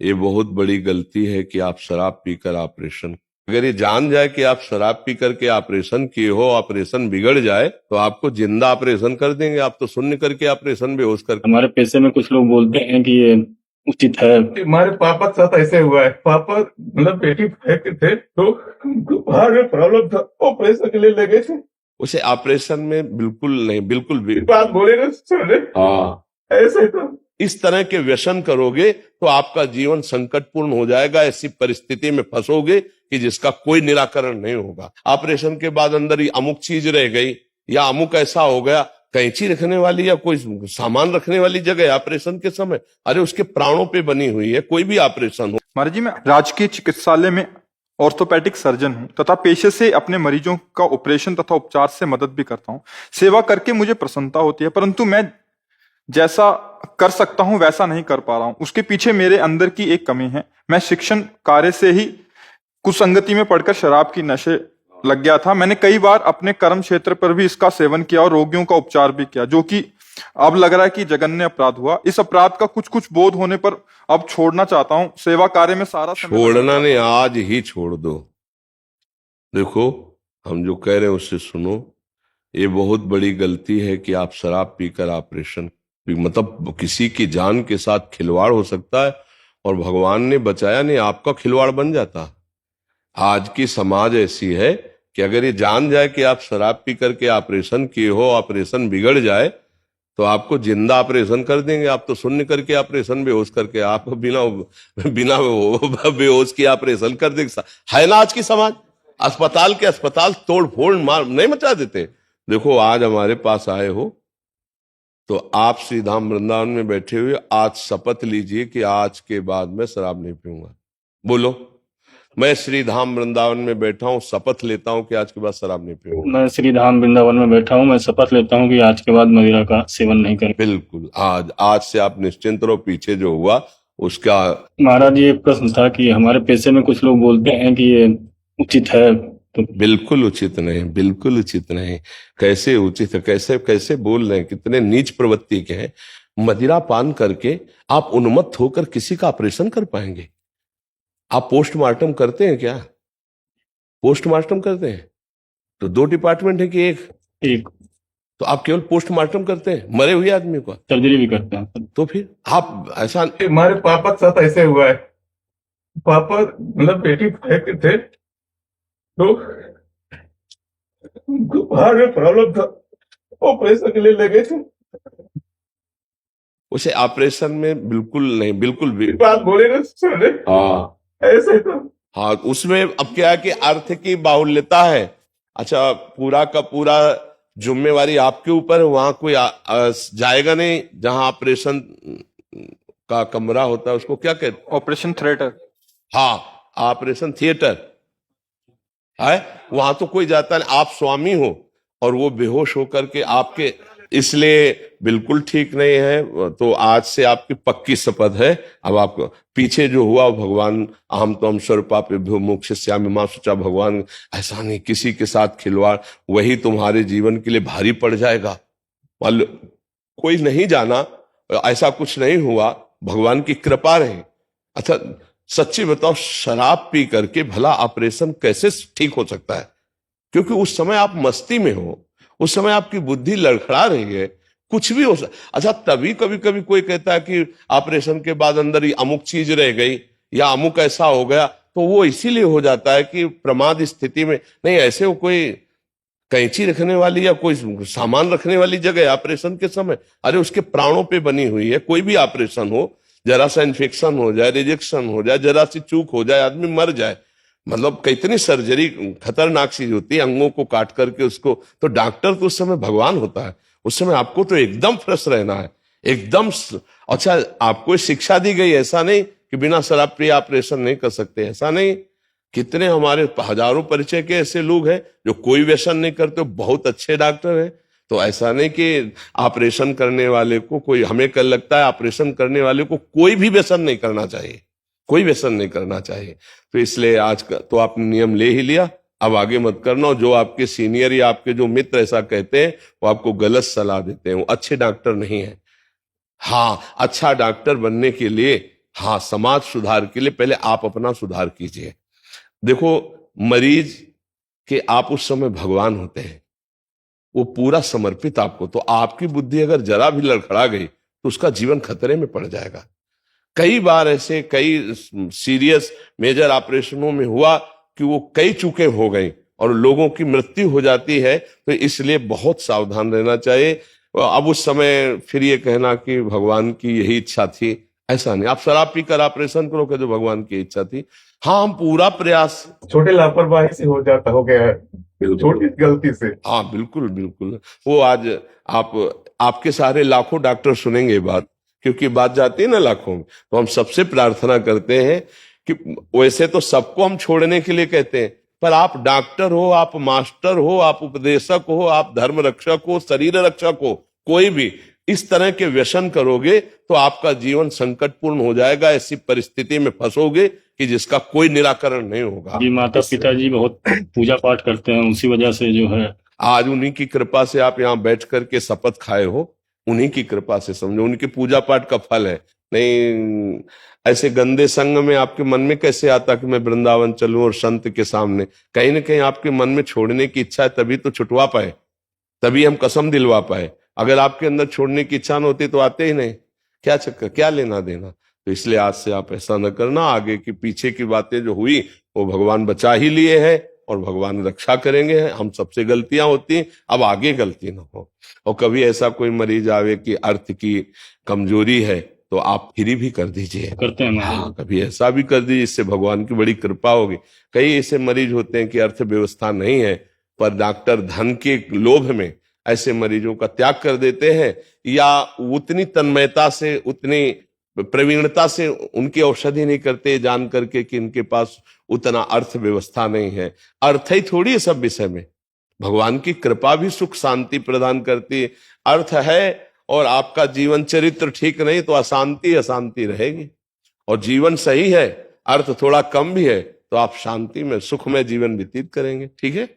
ये बहुत बड़ी गलती है कि आप शराब पीकर ऑपरेशन, अगर ये जान जाए कि आप शराब पी करके ऑपरेशन किए हो, ऑपरेशन बिगड़ जाए तो आपको जिंदा ऑपरेशन कर देंगे। आप तो शून्य करके ऑपरेशन बेहोश करके। हमारे पैसे में कुछ लोग बोलते हैं कि ये उचित है। हमारे पापा के साथ ऐसे हुआ है। पापा मतलब बेटी फेंके थे तो उनको बाहर में प्रॉब्लम था, ऑपरेशन के लिए ले गए थे। उसे ऑपरेशन में बिल्कुल नहीं, बिल्कुल भी बात बोले ना सुन रहे। हाँ, ऐसे तो इस तरह के व्यसन करोगे तो आपका जीवन संकटपूर्ण हो जाएगा। ऐसी परिस्थिति में फंसोगे कि जिसका कोई निराकरण नहीं होगा। ऑपरेशन के बाद अंदर ही अमुक चीज रह गई या अमुक ऐसा हो गया, कैंची रखने वाली या कोई सामान रखने वाली जगह ऑपरेशन के समय, अरे उसके प्राणों पे बनी हुई है। कोई भी ऑपरेशन हो। महाराज जी, मैं राजकीय चिकित्सालय में ऑर्थोपेडिक सर्जन हूँ तथा पेशे से अपने मरीजों का ऑपरेशन तथा उपचार से मदद भी करता हूँ। सेवा करके मुझे प्रसन्नता होती है, परंतु मैं जैसा कर सकता हूं वैसा नहीं कर पा रहा हूं। उसके पीछे मेरे अंदर की एक कमी है। मैं शिक्षण कार्य से ही कुसंगति में पड़कर शराब की नशे लग गया था। मैंने कई बार अपने कर्म क्षेत्र पर भी इसका सेवन किया और रोगियों का उपचार भी किया, जो कि अब लग रहा है कि जघन्य अपराध हुआ। इस अपराध का कुछ कुछ बोध होने पर अब छोड़ना चाहता हूं। सेवा कार्य में सारा समय छोड़ना नहीं, आज ही छोड़ दो। देखो, हम जो कह रहे हैं उससे सुनो। ये बहुत बड़ी गलती है कि आप शराब पीकर ऑपरेशन, मतलब किसी की जान के साथ खिलवाड़ हो सकता है और भगवान ने बचाया नहीं, आपका खिलवाड़ बन जाता। आज की समाज ऐसी है कि अगर ये जान जाए कि आप शराब पी करके ऑपरेशन किए हो, ऑपरेशन बिगड़ जाए तो आपको जिंदा ऑपरेशन कर देंगे। आप तो शून्य करके ऑपरेशन बेहोश करके, आप बिना बिना बेहोश की ऑपरेशन कर देंगे। है ना आज की समाज। अस्पताल के अस्पताल तोड़ फोड़ मार नहीं मचा देते। देखो, आज हमारे पास आए हो तो आप श्री धाम वृंदावन में बैठे हुए आज शपथ लीजिए कि आज के बाद मैं शराब नहीं पीऊंगा। बोलो, मैं श्री धाम वृंदावन में बैठा हूं, शपथ लेता हूं कि आज के बाद शराब नहीं पीऊंगा। मैं श्री धाम वृंदावन में बैठा हूँ, मैं शपथ लेता हूँ कि आज के बाद मदिरा का सेवन नहीं करें। बिल्कुल, आज से आप निश्चिंत रहो। पीछे जो हुआ उसका। महाराज, ये प्रश्न था कि हमारे पैसे में कुछ लोग बोलते हैं कि ये उचित है, तो बिल्कुल उचित नहीं, बिल्कुल उचित नहीं। कैसे उचित है? कैसे कैसे बोल रहे हैं? कितने नीच प्रवृत्ति के हैं। मदिरा पान करके आप उन्मत्त होकर किसी का ऑपरेशन कर पाएंगे? आप पोस्टमार्टम करते हैं क्या? पोस्टमार्टम करते हैं तो 2 डिपार्टमेंट है कि एक? तो आप केवल पोस्टमार्टम करते हैं मरे हुए आदमी का, सर्जरी भी करते हैं। तो फिर आप ऐसा। हमारे पापा के साथ ऐसे हुआ है। पापा मतलब बेटी फेंके थे तो उनको बाहर में प्रॉब्लम था, ऑपरेशन के लिए ले गए थे। उसे ऑपरेशन में बिल्कुल नहीं, बिल्कुल भी बात बोले ना सुन रहे। हाँ, ऐसे तो हाँ, उसमें अब क्या है कि अर्थ की बाहुल्यता है। अच्छा, पूरा का पूरा जिम्मेवारी आपके ऊपर है। वहां कोई जाएगा नहीं। जहां ऑपरेशन का कमरा होता है उसको क्या कहते? Operation theatre. हाँ, ऑपरेशन थिएटर है। वहां तो कोई जाता नहीं। आप स्वामी हो और वो बेहोश होकर के आपके, इसलिए बिल्कुल ठीक नहीं है। तो आज से आपकी पक्की शपथ है। अब आपको पीछे जो हुआ भगवान, अहम तो हम स्वरूपाभ्यो मोक्षयिष्यामि मां शुचा, भगवान ऐसा नहीं, किसी के साथ खिलवाड़ वही तुम्हारे जीवन के लिए भारी पड़ जाएगा। कोई नहीं जाना, ऐसा कुछ नहीं हुआ, भगवान की कृपा रही। अच्छा, सच्ची बताओ, शराब पी करके भला ऑपरेशन कैसे ठीक हो सकता है? क्योंकि उस समय आप मस्ती में हो, उस समय आपकी बुद्धि लड़खड़ा रही है, कुछ भी हो सकता। अच्छा, तभी कभी कभी कोई कहता है कि ऑपरेशन के बाद अंदर ही अमुक चीज रह गई या अमुक ऐसा हो गया, तो वो इसीलिए हो जाता है कि प्रमाद स्थिति में नहीं। ऐसे वो कोई कैंची रखने वाली या कोई सामान रखने वाली जगह ऑपरेशन के समय, अरे उसके प्राणों पे बनी हुई है। कोई भी ऑपरेशन हो, जरा सा इन्फेक्शन हो जाए, रिजेक्शन हो जाए, जरा सी चूक हो जाए, आदमी मर जाए। मतलब कितनी सर्जरी खतरनाक चीज होती है, अंगों को काट करके उसको। तो डॉक्टर तो उस समय भगवान होता है। उस समय आपको तो एकदम फ्रेश रहना है, एकदम। अच्छा, आपको शिक्षा दी गई, ऐसा नहीं कि बिना शराब पिए ऑपरेशन नहीं कर सकते, ऐसा नहीं। कितने हमारे हजारों परिचय के ऐसे लोग हैं जो कोई व्यसन नहीं करते, बहुत अच्छे डॉक्टर हैं। तो ऐसा नहीं कि ऑपरेशन करने वाले को कोई, हमें कल लगता है ऑपरेशन करने वाले को कोई भी व्यसन नहीं करना चाहिए, कोई व्यसन नहीं करना चाहिए। तो इसलिए आज का तो आपने नियम ले ही लिया, अब आगे मत करना। जो आपके सीनियर या आपके जो मित्र ऐसा कहते हैं वो आपको गलत सलाह देते हैं, वो अच्छे डॉक्टर नहीं है। हाँ, अच्छा डॉक्टर बनने के लिए हाँ, समाज सुधार के लिए पहले आप अपना सुधार कीजिए। देखो, मरीज के आप उस समय भगवान होते हैं, वो पूरा समर्पित आपको, तो आपकी बुद्धि अगर जरा भी लड़खड़ा गई तो उसका जीवन खतरे में पड़ जाएगा। कई बार ऐसे कई सीरियस मेजर ऑपरेशनों में हुआ कि वो कई चूकें हो गई और लोगों की मृत्यु हो जाती है, तो इसलिए बहुत सावधान रहना चाहिए। अब उस समय फिर ये कहना कि भगवान की यही इच्छा थी, ऐसा नहीं। आप शराब पीकर ऑपरेशन करो कि जो भगवान की इच्छा थी। हाँ, हम पूरा प्रयास। छोटे लापरवाही से हो गया है, छोटी गलती से। हाँ, बिल्कुल बिल्कुल। वो आज आपके सारे लाखों डॉक्टर सुनेंगे ये बात, क्योंकि बात जाती है ना लाखों में। तो हम सबसे प्रार्थना करते हैं कि वैसे तो सबको हम छोड़ने के लिए कहते हैं, पर आप डॉक्टर हो, आप मास्टर हो, आप उपदेशक हो, आप धर्म रक्षक हो, शरीर रक्षक हो, कोई भी इस तरह के व्यसन करोगे तो आपका जीवन संकटपूर्ण हो जाएगा। ऐसी परिस्थिति में फंसोगे कि जिसका कोई निराकरण नहीं होगा। जी, माता पिताजी बहुत पूजा पाठ करते हैं, उसी वजह से जो है आज उन्हीं की कृपा से आप यहाँ बैठ करके शपथ खाए हो, उन्हीं की कृपा से समझो, उनकी पूजा पाठ का फल है। नहीं, ऐसे गंदे संग में आपके मन में कैसे आता कि मैं वृंदावन चलूं और संत के सामने? कहीं ना कहीं आपके मन में छोड़ने की इच्छा है, तभी तो छुटवा पाए, तभी हम कसम दिलवा पाए। अगर आपके अंदर छोड़ने की इच्छा न होती तो आते ही नहीं। क्या चक्कर, क्या लेना देना? तो इसलिए आज से आप ऐसा न करना। आगे की पीछे की बातें जो हुई वो भगवान बचा ही लिए हैं और भगवान रक्षा करेंगे। हम सबसे गलतियां होती, अब आगे गलती ना हो। और कभी ऐसा कोई मरीज आवे कि अर्थ की कमजोरी है तो आप फ्री भी कर दीजिए, करते हैं। हाँ, कभी ऐसा भी कर दीजिए, इससे भगवान की बड़ी कृपा होगी। कई ऐसे मरीज होते हैं कि अर्थव्यवस्था नहीं है, पर डॉक्टर धन के लोभ में ऐसे मरीजों का त्याग कर देते हैं, या उतनी तन्मयता से, उतनी प्रवीणता से उनकी औषधि नहीं करते, जान करके कि इनके पास उतना अर्थव्यवस्था नहीं है। अर्थ ही थोड़ी है सब विषय में, भगवान की कृपा भी सुख शांति प्रदान करती है। अर्थ है और आपका जीवन चरित्र ठीक नहीं तो अशांति अशांति रहेगी, और जीवन सही है, अर्थ थोड़ा कम भी है, तो आप शांति में सुख में जीवन व्यतीत करेंगे। ठीक है।